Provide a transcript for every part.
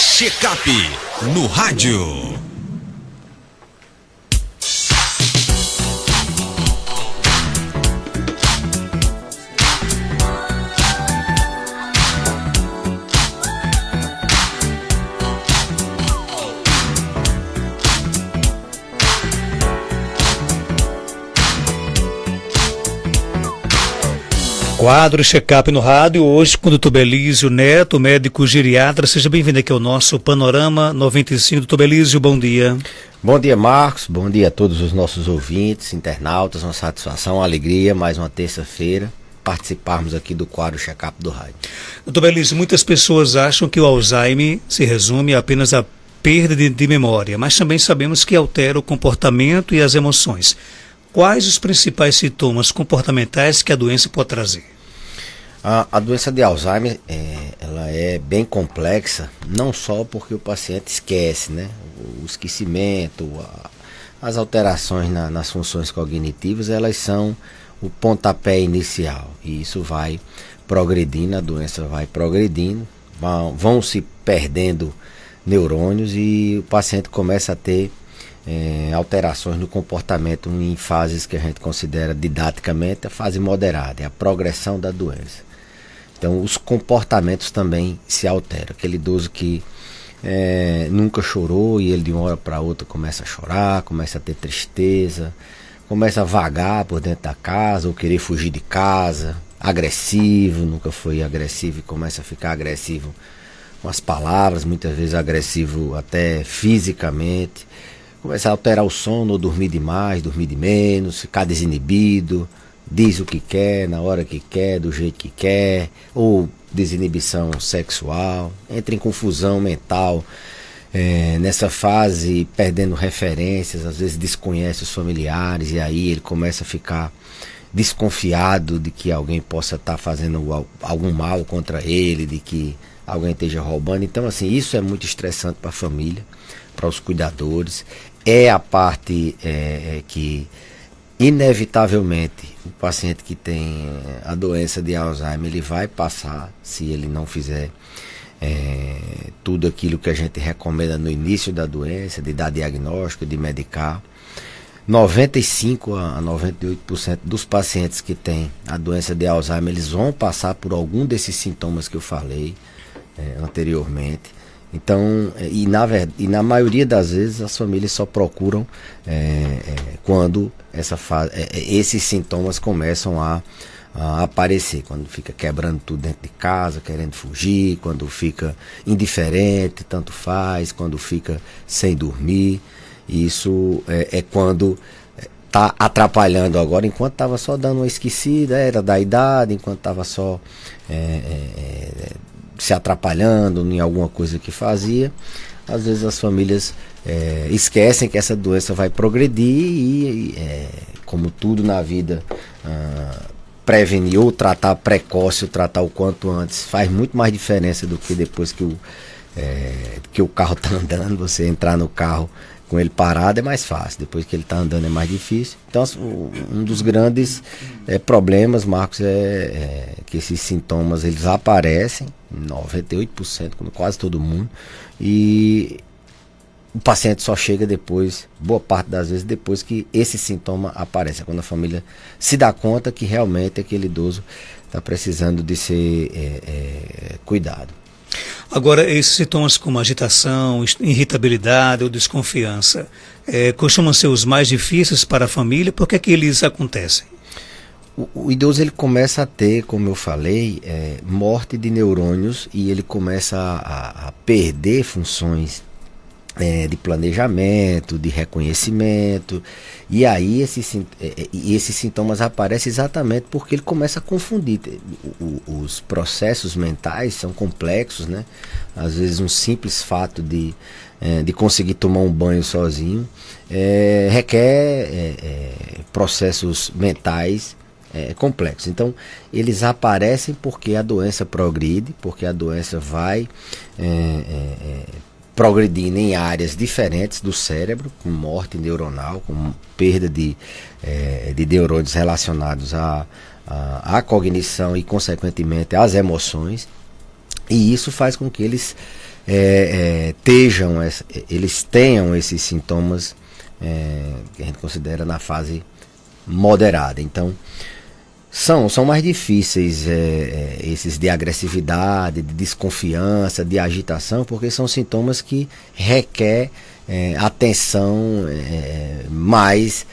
Checkup no rádio. Quadro Checkup no rádio, hoje com o Dr. Belísio Neto, médico geriatra. Seja bem-vindo aqui ao nosso Panorama 95. Dr. Belísio, bom dia. Bom dia, Marcos. Bom dia a todos os nossos ouvintes, internautas. Uma satisfação, uma alegria, mais uma terça-feira, participarmos aqui do quadro Checkup do rádio. Dr. Belísio, muitas pessoas acham que o Alzheimer se resume apenas à perda de memória, mas também sabemos que altera o comportamento e as emoções. Quais os principais sintomas comportamentais que a doença pode trazer? A doença de Alzheimer, ela é bem complexa, não só porque o paciente esquece, né? O esquecimento, as alterações nas funções cognitivas, elas são o pontapé inicial. E isso vai progredindo, a doença vai progredindo, vão se perdendo neurônios e o paciente começa a ter alterações no comportamento em fases que a gente considera didaticamente a fase moderada, é a progressão da doença. Então os comportamentos também se alteram. Aquele idoso que nunca chorou e ele de uma hora para outra começa a chorar, começa a ter tristeza, começa a vagar por dentro da casa ou querer fugir de casa, agressivo, nunca foi agressivo e começa a ficar agressivo com as palavras, muitas vezes agressivo até fisicamente. Começar a alterar o sono, ou dormir demais, dormir de menos, ficar desinibido, diz o que quer, na hora que quer, do jeito que quer, ou desinibição sexual, entra em confusão mental, nessa fase perdendo referências, às vezes desconhece os familiares e aí ele começa a ficar desconfiado de que alguém possa estar fazendo algum mal contra ele, de que alguém esteja roubando. Então assim, isso é muito estressante para a família, para os cuidadores. É a parte que inevitavelmente o paciente que tem a doença de Alzheimer ele vai passar se ele não fizer tudo aquilo que a gente recomenda no início da doença, de dar diagnóstico, de medicar. 95 a 98% dos pacientes que têm a doença de Alzheimer eles vão passar por algum desses sintomas que eu falei anteriormente. Então, e na maioria das vezes as famílias só procuram quando esses sintomas começam a aparecer, quando fica quebrando tudo dentro de casa, querendo fugir, quando fica indiferente, tanto faz, quando fica sem dormir. Isso é quando está atrapalhando agora, enquanto estava só dando uma esquecida, era da idade, enquanto estava só se atrapalhando em alguma coisa que fazia. Às vezes as famílias esquecem que essa doença vai progredir e como tudo na vida, prevenir ou tratar precoce, ou tratar o quanto antes, faz muito mais diferença do que depois que o carro está andando. Você entrar no carro com ele parado é mais fácil, depois que ele está andando é mais difícil. Então um dos grandes problemas, Marcos, é que esses sintomas eles aparecem em 98%, quase todo mundo, e o paciente só chega depois, boa parte das vezes, depois que esse sintoma aparece, quando a família se dá conta que realmente aquele idoso está precisando de ser cuidado. Agora, esses sintomas como agitação, irritabilidade ou desconfiança, costumam ser os mais difíceis para a família. Por que é que eles acontecem? O idoso ele começa a ter, como eu falei, morte de neurônios e ele começa a perder funções de planejamento, de reconhecimento, e aí esses sintomas aparecem exatamente porque ele começa a confundir. Os processos mentais são complexos, né? Às vezes um simples fato de conseguir tomar um banho sozinho requer processos mentais complexos. Então eles aparecem porque a doença progride, porque a doença vai progredindo em áreas diferentes do cérebro, com morte neuronal, com perda de neurônios relacionados à cognição e, consequentemente, às emoções. E isso faz com que eles eles tenham esses sintomas que a gente considera na fase moderada. Então, são mais difíceis esses de agressividade, de desconfiança, de agitação, porque são sintomas que requer atenção mais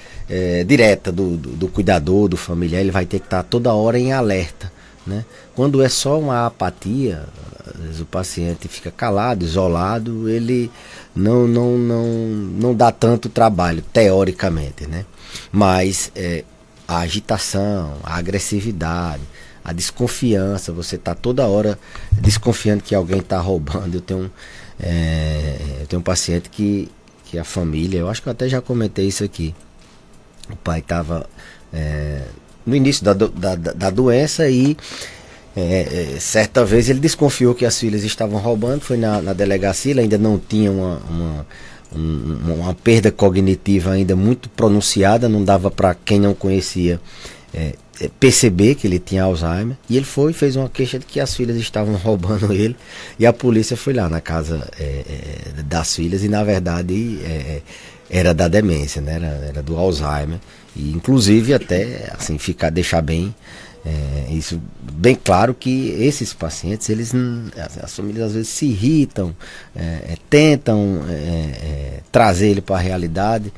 direta do cuidador, do familiar. Ele vai ter que estar toda hora em alerta, né? Quando é só uma apatia, às vezes o paciente fica calado, isolado, ele não dá tanto trabalho, teoricamente, né? Mas a agitação, a agressividade, a desconfiança, você está toda hora desconfiando que alguém está roubando. Eu tenho um paciente que a família, eu acho que eu até já comentei isso aqui, o pai estava no início da doença e certa vez ele desconfiou que as filhas estavam roubando, foi na delegacia, ele ainda não tinha uma perda cognitiva ainda muito pronunciada, não dava para quem não conhecia perceber que ele tinha Alzheimer, e ele fez uma queixa de que as filhas estavam roubando ele, e a polícia foi lá na casa das filhas, e na verdade era da demência, né? Era do Alzheimer, e inclusive até assim, deixar bem isso bem claro, que esses pacientes, as famílias às vezes se irritam, tentam trazer ele para a realidade,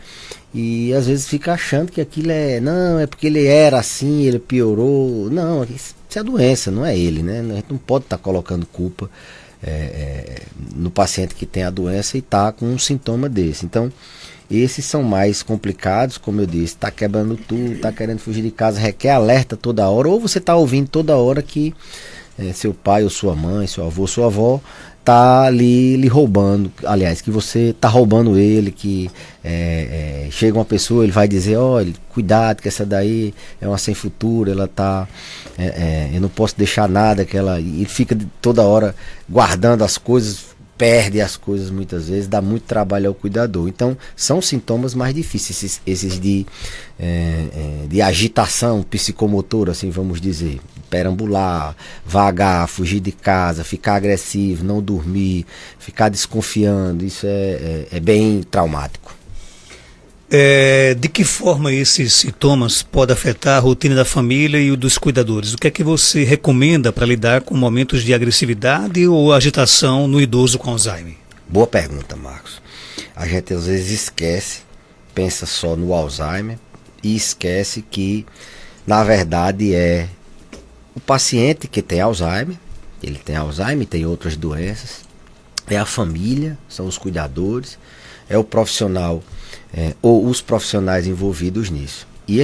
e às vezes fica achando que aquilo não, é porque ele era assim, ele piorou. Não, isso é doença, não é ele, né? A gente não pode estar colocando culpa no paciente que tem a doença e está com um sintoma desse. Então, esses são mais complicados, como eu disse, está quebrando tudo, está querendo fugir de casa, requer alerta toda hora, ou você está ouvindo toda hora que seu pai ou sua mãe, seu avô, sua avó está ali lhe roubando, aliás, que você está roubando ele, que chega uma pessoa, ele vai dizer, olha, cuidado que essa daí é uma sem futuro, ela está, eu não posso deixar nada, e fica toda hora guardando as coisas, perde as coisas muitas vezes, dá muito trabalho ao cuidador. Então são sintomas mais difíceis, esses de agitação psicomotora, assim vamos dizer, perambular, vagar, fugir de casa, ficar agressivo, não dormir, ficar desconfiando. Isso é bem traumático. De que forma esses sintomas podem afetar a rotina da família e o dos cuidadores? O que é que você recomenda para lidar com momentos de agressividade ou agitação no idoso com Alzheimer? Boa pergunta, Marcos. A gente às vezes esquece, pensa só no Alzheimer e esquece que, na verdade, é o paciente que tem Alzheimer, ele tem Alzheimer, tem outras doenças, é a família, são os cuidadores, é o profissional ou os profissionais envolvidos nisso. E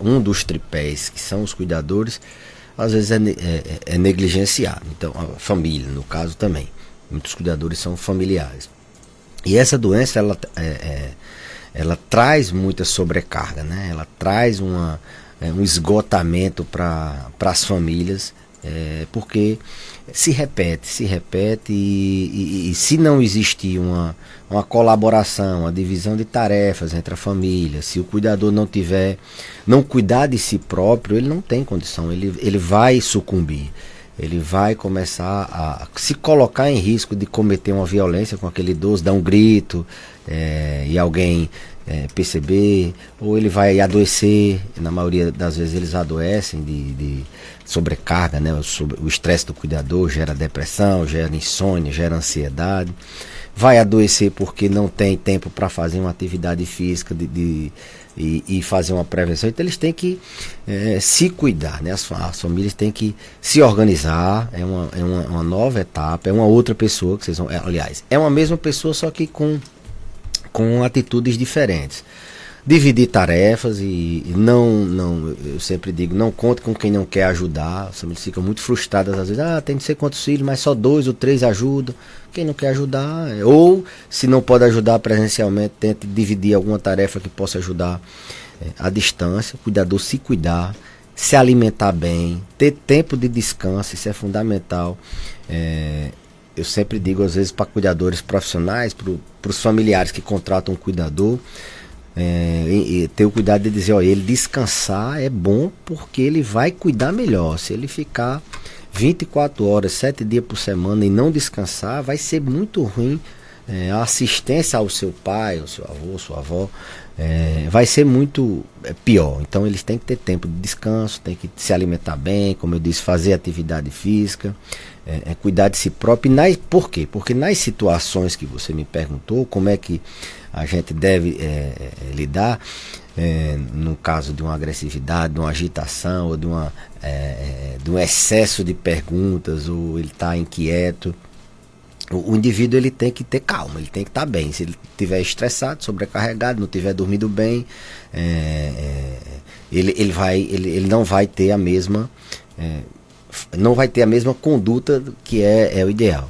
um dos tripés, que são os cuidadores, às vezes é negligenciado. Então, a família, no caso, também. Muitos cuidadores são familiares. E essa doença, ela traz muita sobrecarga, né? Ela traz um esgotamento para as famílias, porque se repete e se não existir uma colaboração, uma divisão de tarefas entre a família, se o cuidador não cuidar de si próprio, ele não tem condição, ele vai sucumbir, ele vai começar a se colocar em risco de cometer uma violência com aquele idoso, dar um grito e alguém perceber, ou ele vai adoecer. Na maioria das vezes eles adoecem de sobrecarga, né? O estresse do cuidador gera depressão, gera insônia, gera ansiedade. Vai adoecer porque não tem tempo para fazer uma atividade física e fazer uma prevenção. Então eles têm que se cuidar, né? As famílias têm que se organizar. É uma nova etapa, é uma outra pessoa que vocês vão, aliás, é uma mesma pessoa, só que com atitudes diferentes. Dividir tarefas e eu sempre digo, não conte com quem não quer ajudar. As famílias ficam muito frustradas às vezes, tem de ser quantos filhos, mas só 2 ou 3 ajudam. Quem não quer ajudar, ou se não pode ajudar presencialmente, tente dividir alguma tarefa que possa ajudar à distância. O cuidador se cuidar, se alimentar bem, ter tempo de descanso, isso é fundamental. Eu sempre digo às vezes para cuidadores profissionais, para os familiares que contratam um cuidador, e ter o cuidado de dizer, ele descansar é bom porque ele vai cuidar melhor. Se ele ficar 24 horas, 7 dias por semana e não descansar, vai ser muito ruim. A assistência ao seu pai, ao seu avô, sua avó, vai ser muito pior. Então eles têm que ter tempo de descanso, têm que se alimentar bem, como eu disse, fazer atividade física, cuidar de si próprio. Por quê? Porque nas situações que você me perguntou, como é que a gente deve lidar, no caso de uma agressividade, de uma agitação, ou de um excesso de perguntas, ou ele está inquieto, o indivíduo ele tem que ter calma, ele tem que estar bem. Se ele estiver estressado, sobrecarregado, não estiver dormindo bem, ele não vai ter a mesma conduta que é o ideal.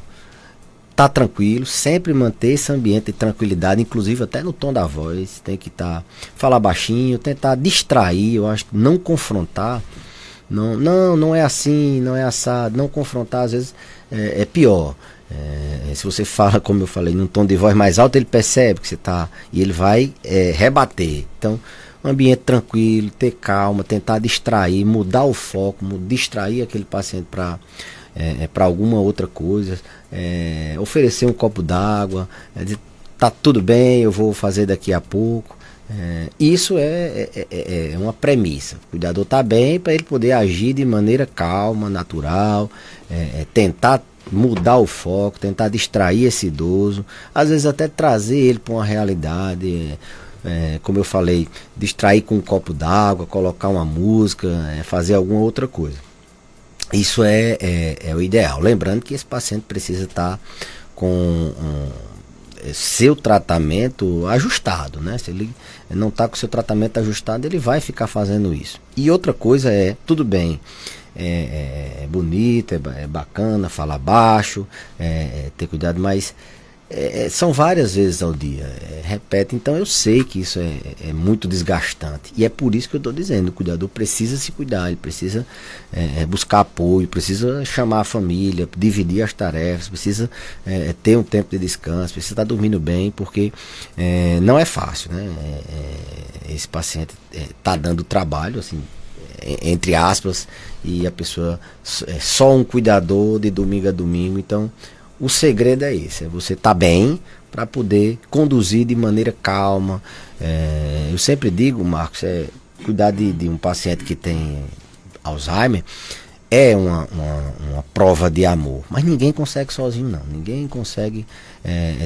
Tá tranquilo, sempre manter esse ambiente de tranquilidade, inclusive até no tom da voz, tem que falar baixinho, tentar distrair, eu acho que não confrontar, não é assim, não é assado, não confrontar às vezes é pior. Se você fala, como eu falei, num tom de voz mais alto, ele percebe que você está e ele vai rebater. Então, um ambiente tranquilo, ter calma, tentar distrair, mudar o foco, distrair aquele paciente para alguma outra coisa, oferecer um copo d'água, dizer, tá tudo bem, eu vou fazer daqui a pouco. Isso é uma premissa. O cuidador está bem para ele poder agir de maneira calma, natural, tentar mudar o foco, tentar distrair esse idoso, às vezes até trazer ele para uma realidade, como eu falei, distrair com um copo d'água, colocar uma música, fazer alguma outra coisa. Isso é o ideal. Lembrando que esse paciente precisa estar com seu tratamento ajustado, né? Se ele não está com seu tratamento ajustado, ele vai ficar fazendo isso. E outra coisa tudo bem, é bonito, é bacana falar baixo, ter cuidado, mas são várias vezes ao dia, repete. Então eu sei que isso é muito desgastante, e é por isso que eu estou dizendo, o cuidador precisa se cuidar, ele precisa buscar apoio, precisa chamar a família, dividir as tarefas, precisa ter um tempo de descanso, precisa estar dormindo bem, porque não é fácil, né? Esse paciente está dando trabalho, assim, entre aspas, e a pessoa é só um cuidador de domingo a domingo. Então o segredo é esse, você estar bem para poder conduzir de maneira calma. Eu sempre digo, Marcos, cuidar de um paciente que tem Alzheimer é uma prova de amor, mas ninguém consegue sozinho não, ninguém consegue,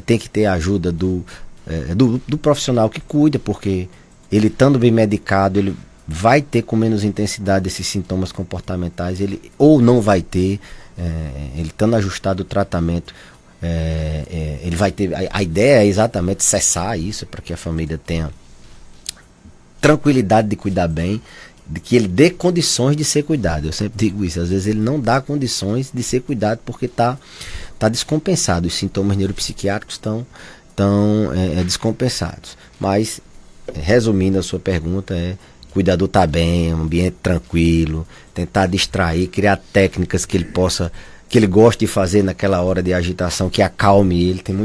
tem que ter a ajuda do profissional que cuida, porque ele estando bem medicado, ele vai ter com menos intensidade esses sintomas comportamentais, ele ou não vai ter, ele estando ajustado o tratamento, ele vai ter, a ideia é exatamente cessar isso, para que a família tenha tranquilidade de cuidar bem, de que ele dê condições de ser cuidado. Eu sempre digo isso, às vezes ele não dá condições de ser cuidado porque está descompensado, os sintomas neuropsiquiátricos estão descompensados. Mas, resumindo a sua pergunta, o cuidador está bem, um ambiente tranquilo, tentar distrair, criar técnicas que ele goste de fazer naquela hora de agitação, que acalme ele. Tem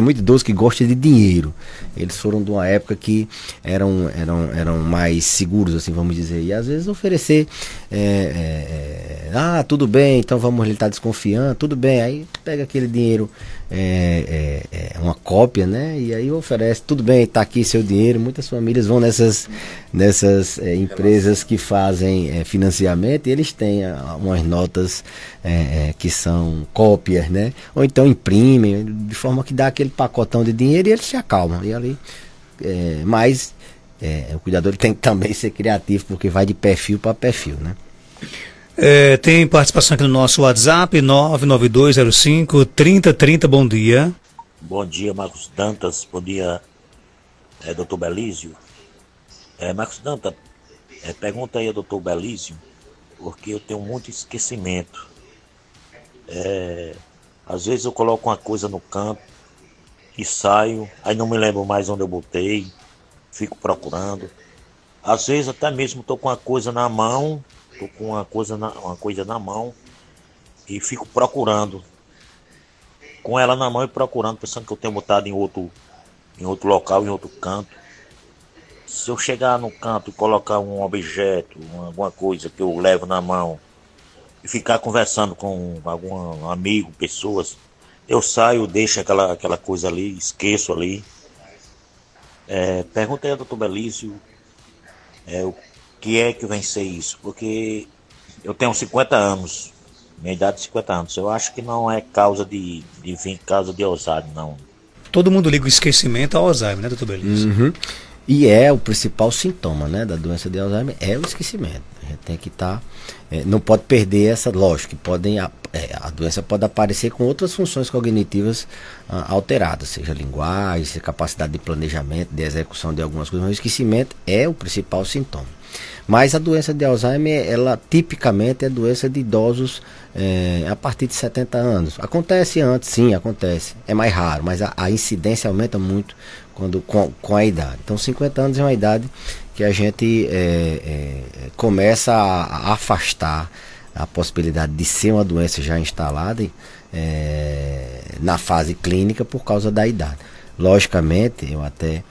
muito idoso que gosta de dinheiro. Eles foram de uma época que eram mais seguros, assim, vamos dizer. E às vezes oferecer, tudo bem, então ele está desconfiando, tudo bem. Aí pega aquele dinheiro, uma cópia, né? E aí oferece, tudo bem, está aqui seu dinheiro. Muitas famílias vão nessas empresas que fazem financiamento, e eles têm umas notas que são cópias, né? Ou então imprimem, de forma que dá aquele pacotão de dinheiro e eles se acalmam. E ali, mas o cuidador tem que também ser criativo, porque vai de perfil para perfil, né? Tem participação aqui no nosso WhatsApp, 99205-3030, bom dia. Bom dia, Marcos Dantas, bom dia, doutor Belísio. Marcos Dantas, pergunta aí ao doutor Belísio, porque eu tenho muito esquecimento. Às vezes eu coloco uma coisa no canto e saio, aí não me lembro mais onde eu botei, fico procurando. Às vezes até mesmo estou com uma coisa na mão, uma coisa na mão e fico procurando, com ela na mão e procurando, pensando que eu tenho botado em outro local, em outro canto. Se eu chegar no canto e colocar um objeto, alguma coisa que eu levo na mão, e ficar conversando com algum amigo, pessoas. Eu saio, deixo aquela coisa ali, esqueço ali. Perguntei ao doutor Belício o que é que vem ser isso, porque eu tenho 50 anos, minha idade é 50 anos. Eu acho que não é causa de vir causa de Alzheimer, não. Todo mundo liga o esquecimento ao Alzheimer, né, doutor Belício? Uhum. E é o principal sintoma, né, da doença de Alzheimer, é o esquecimento. A gente tem que estar, não pode perder essa, lógico, que a doença pode aparecer com outras funções cognitivas alteradas, seja linguagem, seja capacidade de planejamento, de execução de algumas coisas, mas o esquecimento é o principal sintoma. Mas a doença de Alzheimer, ela tipicamente é doença de idosos a partir de 70 anos. Acontece antes, sim, acontece. É mais raro, mas a incidência aumenta muito com a idade. Então 50 anos é uma idade que a gente começa a afastar a possibilidade de ser uma doença já instalada na fase clínica por causa da idade. Logicamente, eu até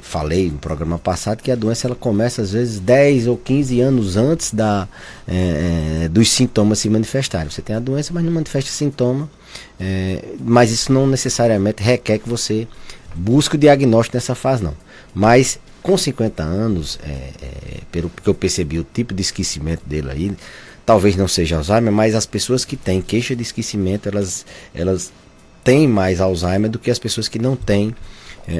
falei no programa passado que a doença ela começa às vezes 10 ou 15 anos antes dos sintomas se manifestarem. Você tem a doença, mas não manifesta sintoma, mas isso não necessariamente requer que você busque o diagnóstico nessa fase, não. Mas com 50 anos, pelo que eu percebi, o tipo de esquecimento dele aí, talvez não seja Alzheimer, mas as pessoas que têm queixa de esquecimento, elas têm mais Alzheimer do que as pessoas que não têm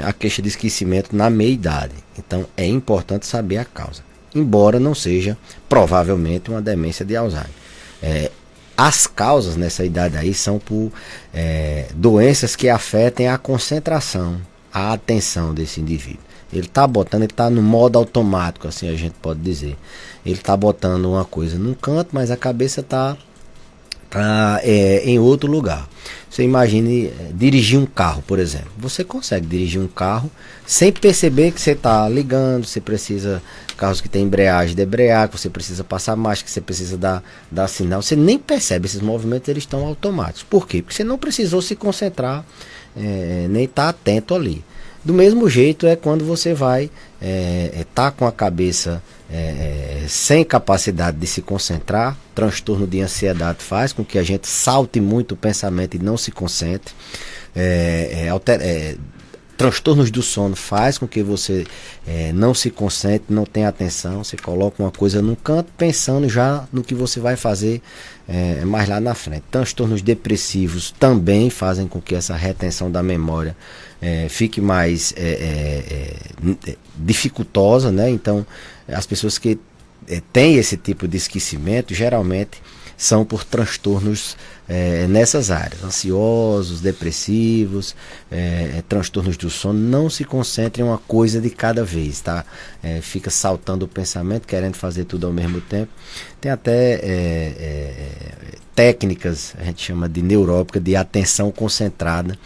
a queixa de esquecimento na meia-idade. Então é importante saber a causa, embora não seja provavelmente uma demência de Alzheimer. As causas nessa idade aí são por doenças que afetem a concentração, a atenção desse indivíduo. Ele está no modo automático, assim a gente pode dizer. Ele está botando uma coisa num canto, mas a cabeça está em outro lugar. Você imagine dirigir um carro, por exemplo. Você consegue dirigir um carro sem perceber que você está ligando. Você precisa, carros que tem embreagem, debrear, que você precisa passar marcha, que você precisa dar sinal. Você nem percebe esses movimentos, eles estão automáticos. Por quê? Porque você não precisou se concentrar, nem estar atento ali. Do mesmo jeito é quando você vai tá com a cabeça sem capacidade de se concentrar. Transtorno de ansiedade faz com que a gente salte muito o pensamento e não se concentre. Transtornos do sono faz com que você não se concentre, não tenha atenção. Você coloca uma coisa num canto pensando já no que você vai fazer mais lá na frente. Transtornos depressivos também fazem com que essa retenção da memória fique mais dificultosa, né? Então as pessoas que têm esse tipo de esquecimento geralmente são por transtornos nessas áreas, ansiosos, depressivos, transtornos do sono. Não se concentre em uma coisa de cada vez, tá? Fica saltando o pensamento, querendo fazer tudo ao mesmo tempo. Tem até técnicas, a gente chama de neurópica, de atenção concentrada,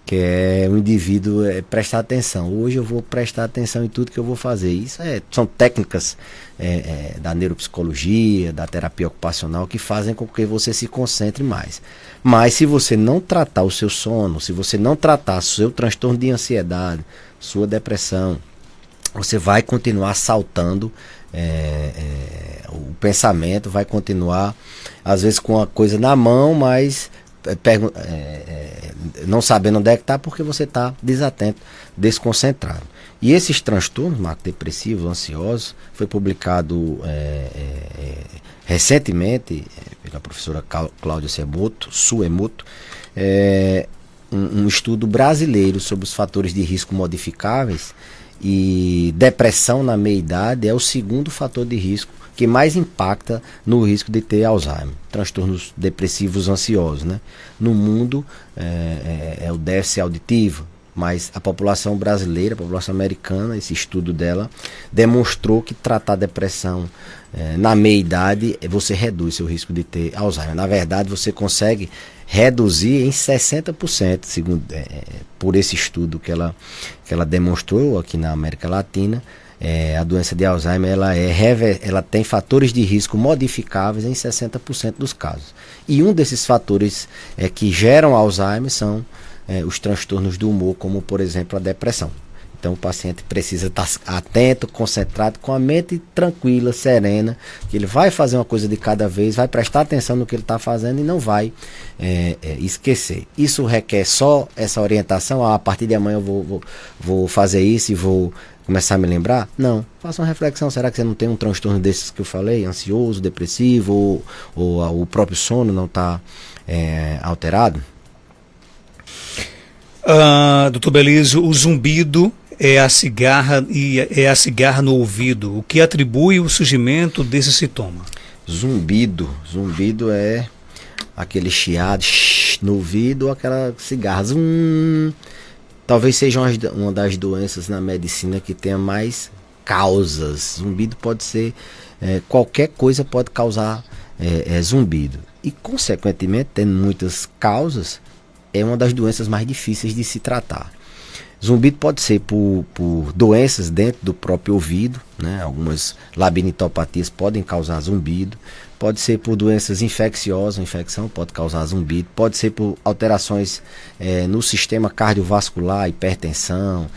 que é o indivíduo prestar atenção. Hoje eu vou prestar atenção em tudo que eu vou fazer. Isso são técnicas da neuropsicologia, da terapia ocupacional, que fazem com que você se concentre mais. Mas se você não tratar o seu sono, se você não tratar o seu transtorno de ansiedade, sua depressão, você vai continuar saltando o pensamento, vai continuar às vezes com a coisa na mão, mas não sabendo onde é que está, porque você está desatento, desconcentrado. E esses transtornos depressivos, ansiosos, foi publicado recentemente pela professora Cláudia Suemoto, um estudo brasileiro sobre os fatores de risco modificáveis, e depressão na meia-idade é o segundo fator de risco que mais impacta no risco de ter Alzheimer, transtornos depressivos ansiosos, né? No mundo é o déficit auditivo, mas a população brasileira, a população americana, esse estudo dela demonstrou que tratar depressão na meia-idade, você reduz seu risco de ter Alzheimer. Na verdade, você consegue reduzir em 60%, segundo, por esse estudo que ela demonstrou aqui na América Latina. A doença de Alzheimer ela tem fatores de risco modificáveis em 60% dos casos. E um desses fatores que geram Alzheimer são os transtornos do humor, como por exemplo a depressão. Então o paciente precisa estar atento, concentrado, com a mente tranquila, serena, que ele vai fazer uma coisa de cada vez, vai prestar atenção no que ele está fazendo e não vai esquecer. Isso requer só essa orientação, a partir de amanhã eu vou fazer isso e vou começar a me lembrar? Não, faça uma reflexão, será que você não tem um transtorno desses que eu falei, ansioso, depressivo, ou o próprio sono não está alterado? Doutor Belísio, o zumbido é a cigarra no ouvido. O que atribui o surgimento desse sintoma? Zumbido é aquele chiado no ouvido, ou aquela cigarra. Talvez seja uma das doenças na medicina que tenha mais causas. Zumbido pode ser, qualquer coisa pode causar zumbido. E consequentemente, tendo muitas causas, é uma das doenças mais difíceis de se tratar. Zumbido pode ser por doenças dentro do próprio ouvido, né? Algumas labirintopatias podem causar zumbido. Pode ser por doenças infecciosas, infecção pode causar zumbido. Pode ser por alterações no sistema cardiovascular, hipertensão,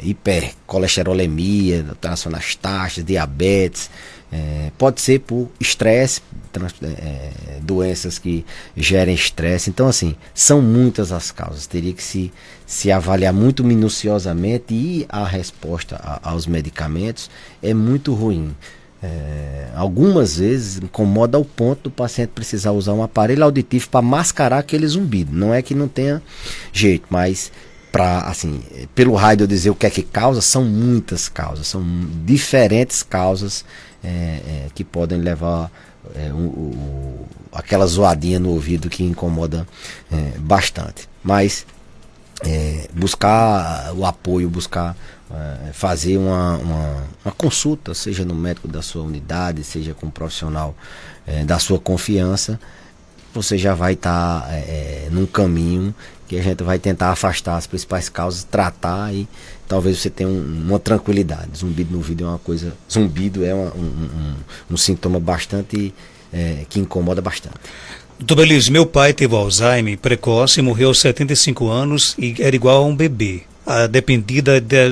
hipercolesterolemia, alteração nas taxas, diabetes. Pode ser por estresse, doenças que gerem estresse. Então, assim, são muitas as causas. Teria que se avaliar muito minuciosamente, e a resposta aos medicamentos é muito ruim. Algumas vezes incomoda ao ponto do paciente precisar usar um aparelho auditivo para mascarar aquele zumbido. Não é que não tenha jeito, mas pelo raio de eu dizer o que é que causa, são muitas causas, são diferentes causas que podem levar aquela zoadinha no ouvido que incomoda bastante. Mas buscar o apoio, buscar fazer uma consulta, seja no médico da sua unidade, seja com um profissional da sua confiança, você já vai estar num caminho que a gente vai tentar afastar as principais causas, tratar, e talvez você tenha uma tranquilidade. Zumbido no ouvido é uma coisa, zumbido é um sintoma bastante que incomoda bastante. Doutor Belísio, meu pai teve Alzheimer precoce, morreu aos 75 anos e era igual a um bebê. Dependia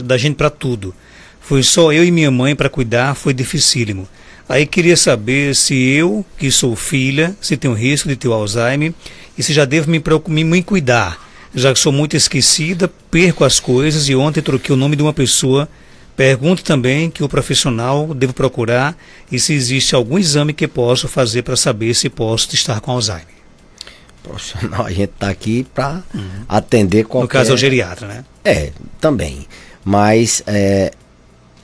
da gente para tudo. Foi só eu e minha mãe para cuidar, foi dificílimo. Aí queria saber se eu, que sou filha, se tenho risco de ter Alzheimer e se já devo me cuidar, já que sou muito esquecida, perco as coisas, e ontem troquei o nome de uma pessoa. Pergunto também que o profissional devo procurar e se existe algum exame que posso fazer para saber se posso estar com Alzheimer. Profissional, a gente está aqui para atender qualquer... No caso é o geriatra, né? Também. Mas,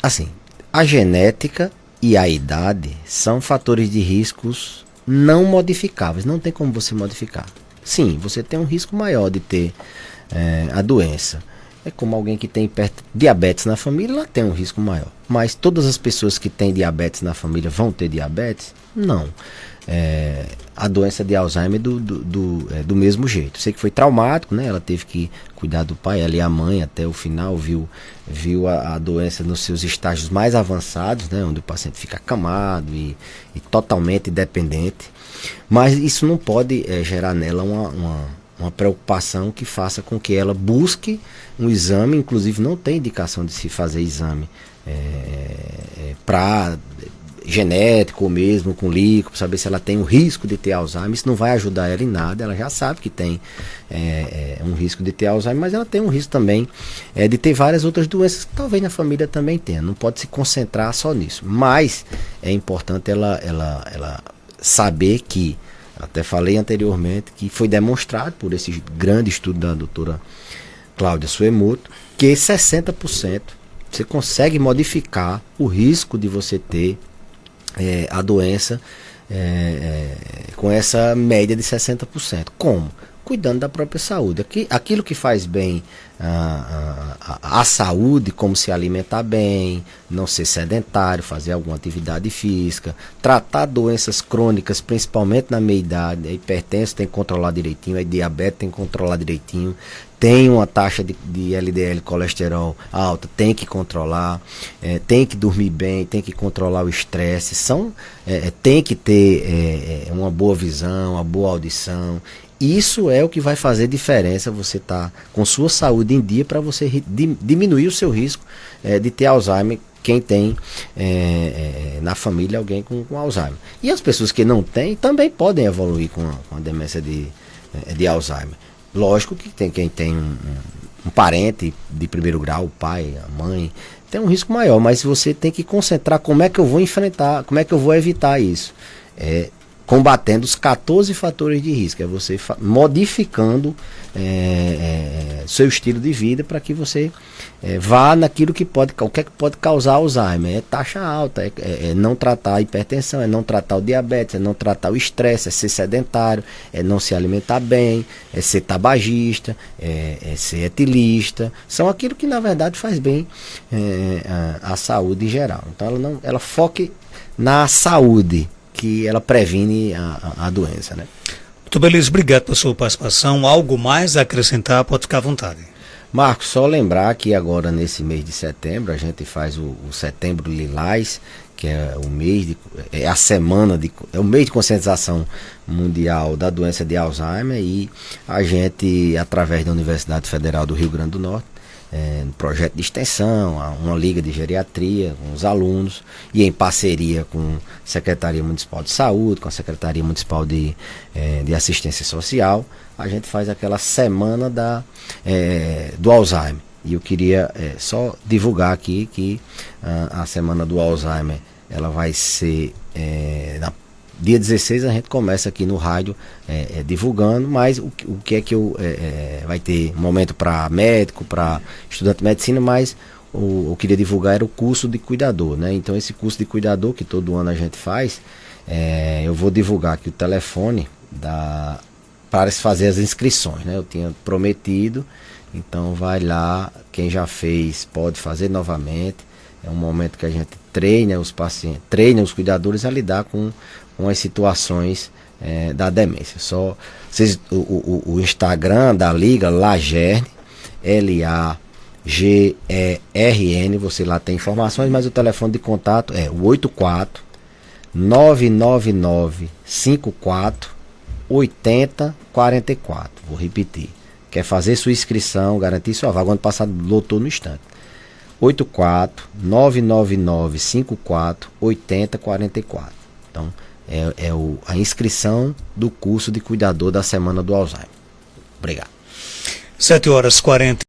assim, a genética e a idade são fatores de riscos não modificáveis. Não tem como você modificar. Sim, você tem um risco maior de ter a doença. É como alguém que tem diabetes na família, ela tem um risco maior. Mas todas as pessoas que têm diabetes na família vão ter diabetes? Não. A doença de Alzheimer do mesmo jeito. Sei que foi traumático, né? Ela teve que cuidar do pai, ela e a mãe até o final, viu a doença nos seus estágios mais avançados, né? Onde o paciente fica acamado e totalmente dependente. Mas isso não pode gerar nela uma preocupação que faça com que ela busque um exame. Inclusive não tem indicação de se fazer exame para genético ou mesmo com líquido, para saber se ela tem o risco de ter Alzheimer. Isso não vai ajudar ela em nada. Ela já sabe que tem um risco de ter Alzheimer, mas ela tem um risco também de ter várias outras doenças que talvez na família também tenha. Não pode se concentrar só nisso, mas é importante ela saber que, até falei anteriormente, que foi demonstrado por esse grande estudo da doutora Cláudia Suemoto, que 60% você consegue modificar o risco de você ter a doença com essa média de 60%. Como? Cuidando da própria saúde. Aquilo que faz bem à saúde, como se alimentar bem, não ser sedentário, fazer alguma atividade física, tratar doenças crônicas, principalmente na meia-idade. A hipertensão tem que controlar direitinho, a diabetes tem que controlar direitinho, tem uma taxa de LDL colesterol alta, tem que controlar, tem que dormir bem, tem que controlar o estresse, tem que ter uma boa visão, uma boa audição. isso é o que vai fazer diferença, você tá com sua saúde em dia para você diminuir o seu risco de ter Alzheimer, quem tem na família alguém com Alzheimer. E as pessoas que não têm também podem evoluir com a demência de Alzheimer. Lógico que tem quem tem um parente de primeiro grau, o pai, a mãe, tem um risco maior, mas você tem que concentrar como é que eu vou enfrentar, como é que eu vou evitar isso. Combatendo os 14 fatores de risco, é você modificando seu estilo de vida para que você vá naquilo que pode, o que é que pode causar Alzheimer. É taxa alta, é não tratar a hipertensão, é não tratar o diabetes, é não tratar o estresse, é ser sedentário, é não se alimentar bem, é ser tabagista, é ser etilista, são aquilo que na verdade faz bem à saúde em geral. Então ela foque na saúde, que ela previne a doença, né? Muito beleza, obrigado pela sua participação. Algo mais a acrescentar, pode ficar à vontade. Marcos, só lembrar que agora nesse mês de setembro a gente faz o Setembro Lilás, que é o mês é o mês de conscientização mundial da doença de Alzheimer, e a gente, através da Universidade Federal do Rio Grande do Norte, no projeto de extensão, uma liga de geriatria com os alunos, e em parceria com a Secretaria Municipal de Saúde, com a Secretaria Municipal de Assistência Social, a gente faz aquela semana do Alzheimer. E eu queria só divulgar aqui que a semana do Alzheimer ela vai ser dia 16, a gente começa aqui no rádio divulgando, mas o que é que vai ter um momento para médico, para estudante de medicina, mas eu queria divulgar era o curso de cuidador, né? Então esse curso de cuidador que todo ano a gente faz, eu vou divulgar aqui o telefone para se fazer as inscrições, né? Eu tinha prometido, então vai lá, quem já fez pode fazer novamente. É um momento que a gente treina os pacientes, treina os cuidadores a lidar com as situações da demência. Só o Instagram da Liga, Lagern, LAGERN, você lá tem informações, mas o telefone de contato é o 84 999 54 80 44. Vou repetir. Quer fazer sua inscrição, garantir sua vaga? O ano passado lotou no instante. 84 999 54 80 44. Então, a inscrição do curso de cuidador da Semana do Alzheimer. Obrigado. 7h40.